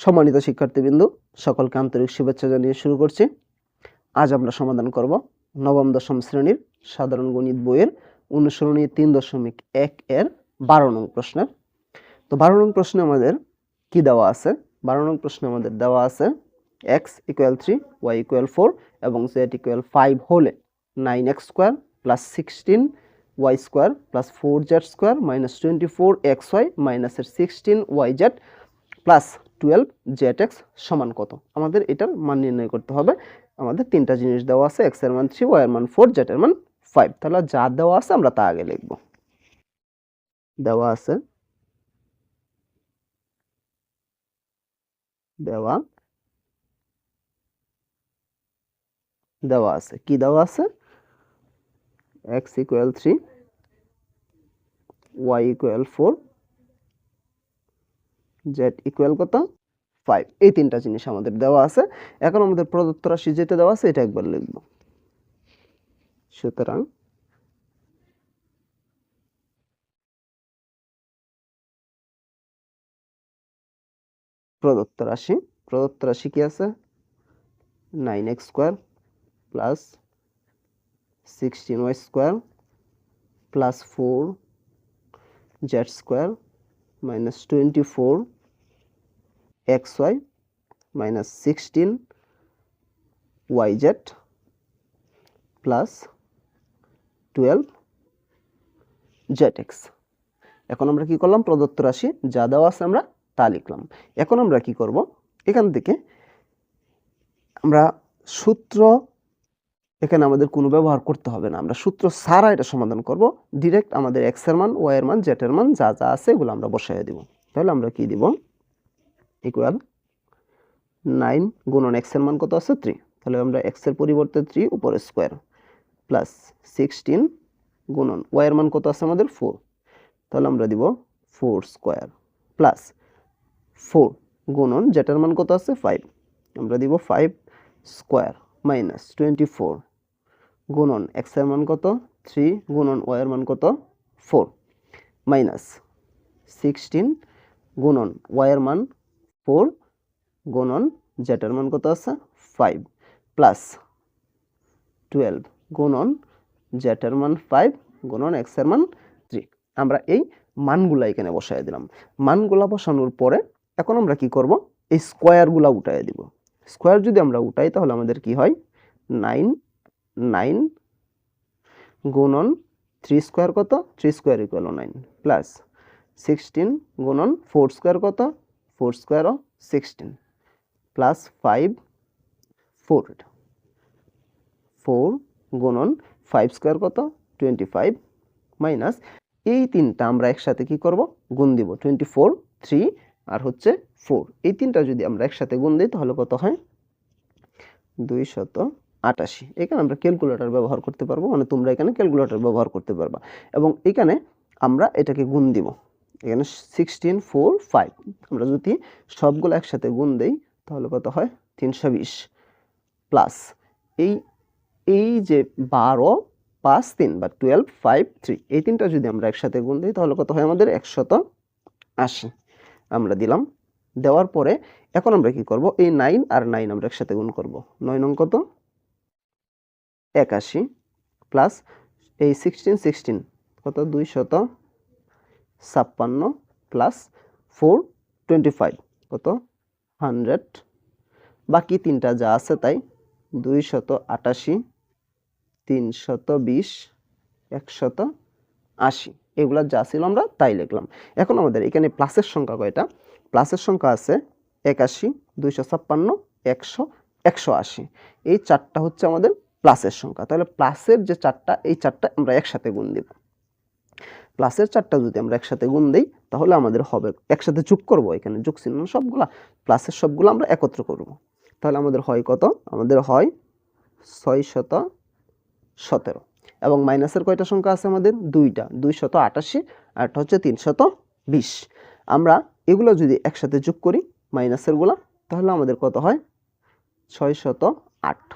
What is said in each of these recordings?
সম্মানিত শিক্ষার্থীবৃন্দ, সকলকে আন্তরিক শুভেচ্ছা জানিয়ে শুরু করছি। আজ আমরা সমাধান করব নবম দশম শ্রেণীর সাধারণ গণিত বইয়ের অনুসরণী 3.1 এর 12 নং প্রশ্নের। তো 12 নং প্রশ্নে আমাদের কি দেওয়া আছে? 12 নং প্রশ্নে আমাদের দেওয়া আছে x = 3, y = 4 এবং z = 5 হলে 9x² + 16y² + 4z² - 24xy - 16yz plus 12zx সমান কত? আমাদের এটার মান নির্ণয় করতে হবে। আমাদের তিনটা জিনিস দেওয়া আছে, x এর মান 3, y এর মান 4, z এর মান 5। তাহলে যা দেওয়া আছে আমরা তা আগে লিখব। দেওয়া আছে কি দেওয়া আছে? x = 3, y = 4, z = কত? 5। এই তিনটা জিনিস আমাদের দেওয়া আছে। এখন আমাদের প্রদত্ত রাশি যেটা দেওয়া আছে এটা একবার লিখব। সুতরাং প্রদত্ত রাশি কি আছে? 9x² + 16y² + 4z² - 24xy - 16yz + 12zx। এখন আমরা কি করলাম? প্রদত্ত রাশি যা দেওয়া আছে আমরা তা লিখলাম। এখন আমরা কি করব? এখান থেকে আমরা সূত্র এখানে আমাদের কোনো ব্যবহার করতে হবে না। আমরা সূত্র ছাড়া এটা সমাধান করব। ডিরেক্ট আমাদের x এর মান, y এর মান, z এর মান যা যা আছে এগুলো আমরা বসায় দিব। তাহলে আমরা কি দিব? ইকুয়াল 9 গুণন x এর মান কত আছে? 3। তাহলে আমরা x এর পরিবর্তে 3 উপরে স্কয়ার প্লাস 16 গুণন y এর মান কত আছে আমাদের? 4। তাহলে আমরা দিব 4 স্কয়ার প্লাস 4 গুণন z এর মান কত আছে? 5। আমরা দিব 5 স্কয়ার মাইনাস 24 গুণন x এর মান কত? 3 গুণন y এর মান কত? 4 মাইনাস 16 গুণন y এর মান 4 গুণন z এর মান কত আছে? 5 প্লাস 12 গুণন z এর মান 5 গুণন x এর মান 3। আমরা এই মানগুলা এখানে বসায় দিলাম। মানগুলা বসানোর পরে এখন আমরা কি করব? এই স্কয়ারগুলা উঠায় দিব। স্কয়ার যদি আমরা উঠাই তাহলে আমাদের কি হয়? 9 গুণন 3 স্কয়ার কত? 3 স্কয়ার = 9 প্লাস 16 গুণন 4 স্কয়ার কত? 4 স্কয়ার 16 প্লাস 5 4 গুণন 5 স্কয়ার কত? 25 মাইনাস এই তিনটা আমরা একসাথে কি করব? গুণ দিব। 24, 3 আর হচ্ছে 4। এই তিনটা যদি আমরা একসাথে গুণ দিই তাহলে কত হয়? 288। এখানে আমরা ক্যালকুলেটর ব্যবহার করতে পারবো, মানে তোমরা এখানে ক্যালকুলেটর ব্যবহার করতে পারবা। এবং এখানে আমরা এটাকে গুণ দিব। এখানে 16, 4, 5 আমরা যদি সবগুলো একসাথে গুণ দেই তাহলে কত হয়? 320 প্লাস এই যে 12, 5, 3 বা 12, 5, 3 এই তিনটা যদি আমরা একসাথে গুণ দিই তাহলে কত হয় আমাদের? 180 আমরা দিলাম। দেওয়ার পরে এখন আমরা কি করব? এই 9 আর 9 আমরা একসাথে গুণ করব। 9 নং কত? 81 প্লাস এই 16 কত? 256 প্লাস 4 25 কত? 100। বাকি তিনটা যা আছে তাই 288, 320, 180 এগুলা যা ছিল আমরা তাই লিখলাম। এখন আমাদের এখানে প্লাসের সংখ্যা কয়টা? প্লাসের সংখ্যা আছে 81, 256, 100, 180। এই চারটা হচ্ছে আমাদের প্লাসের সংখ্যা। তাহলে প্লাসের যে চারটা, এই চারটা আমরা একসাথে গুণ দিব। প্লাসের চারটা যদি আমরা একসাথে গুণ দিই তাহলে আমাদের হবে, একসাথে যোগ করব, এখানে যোগ চিহ্ন সবগুলা, প্লাসের সবগুলো আমরা একত্র করব। তাহলে আমাদের হয় কত? আমাদের হয় 617। এবং মাইনাসের কয়টা সংখ্যা আছে আমাদের? দুইটা, 288 আর একটা হচ্ছে 320। আমরা এগুলো যদি একসাথে যোগ করি মাইনাসের গুলা তাহলে আমাদের কত হয়? 608।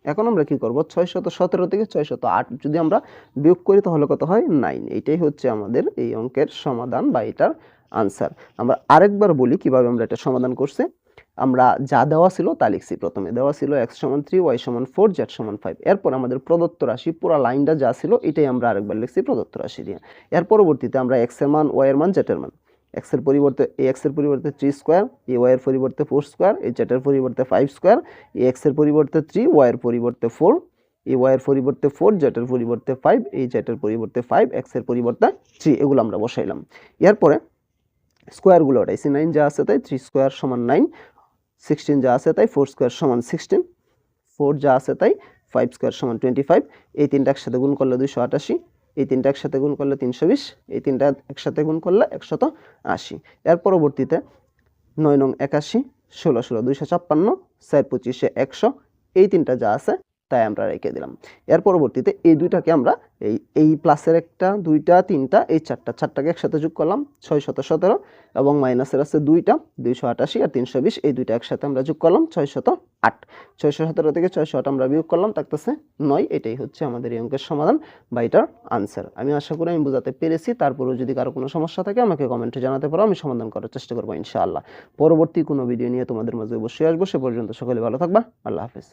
এখন আমরা কি করব? 617 থেকে 608 যদি আমরা বিয়োগ করি তাহলে কত হয়? 9। এইটাই হচ্ছে আমাদের এই অঙ্কের সমাধান বা এটার আনসার। আমরা আরেকবার বলি কিভাবে আমরা এটা সমাধান করছি। আমরা যা দেওয়া ছিল তা লিখছি। প্রথমে দেওয়া ছিল x সমান 3, y সমান 4, z সমান 5। এরপর আমাদের প্রদত্ত রাশি পুরো লাইনটা যা ছিল এটাই আমরা আরেকবার লিখছি প্রদত্ত রাশি দিয়ে। এর পরবর্তীতে আমরা x এর মান, y এর মান, z এর মান, x এর পরিবর্তে x এর পরিবর্তে 3 স্কয়ার, y এর পরিবর্তে 4 স্কয়ার, z এর পরিবর্তে 5 স্কয়ার, x এর পরিবর্তে 3, y এর পরিবর্তে 4, y এর পরিবর্তে 4, z এর পরিবর্তে 5, z এর পরিবর্তে 5, x এর পরিবর্তে 3, এগুলো আমরা বসাইলাম। এরপরে স্কয়ারগুলো ওঠাইছি, 9 যা আছে তাই 3 স্কয়ার সমান 9, 16 যা আছে তাই 4 স্কয়ার সমান 16, 4 যা আছে তাই 5 স্কয়ার সমান 25। এই তিনটা একসাথে গুণ করলে 288, এই তিনটা একসাথে গুণ করলে 320, এই তিনটা একসাথে গুণ করলে 180। এর পরবর্তীতে 9 নং 81, 16 16 256, 4 25 100, এই তিনটা যা আছে তাই আমরা রেখে দিলাম। এর পরবর্তীতে এই দুইটাকে আমরা এই প্লাসের একটা, দুইটা, তিনটা, এই চারটাকে একসাথে যোগ করলাম 617, এবং মাইনাসের আছে দুইটা, 288 আর 320, এই দুইটা একসাথে আমরা যোগ করলাম 608। 617 থেকে 608 আমরা বিয়োগ করলাম, থাকতেছে 9। এটাই হচ্ছে আমাদের এই অঙ্কের সমাধান বা এটার আনসার। আমি আশা করি আমি বোঝাতে পেরেছি। তারপরেও যদি কারো কোনো সমস্যা থাকে আমাকে কমেন্টে জানাতে পারো, আমি সমাধান করার চেষ্টা করবো ইনশাআল্লাহ। পরবর্তী কোনো ভিডিও নিয়ে তোমাদের মাঝে অবশ্যই আসবো। সে পর্যন্ত সকলে ভালো থাকবা। আল্লাহ হাফেজ।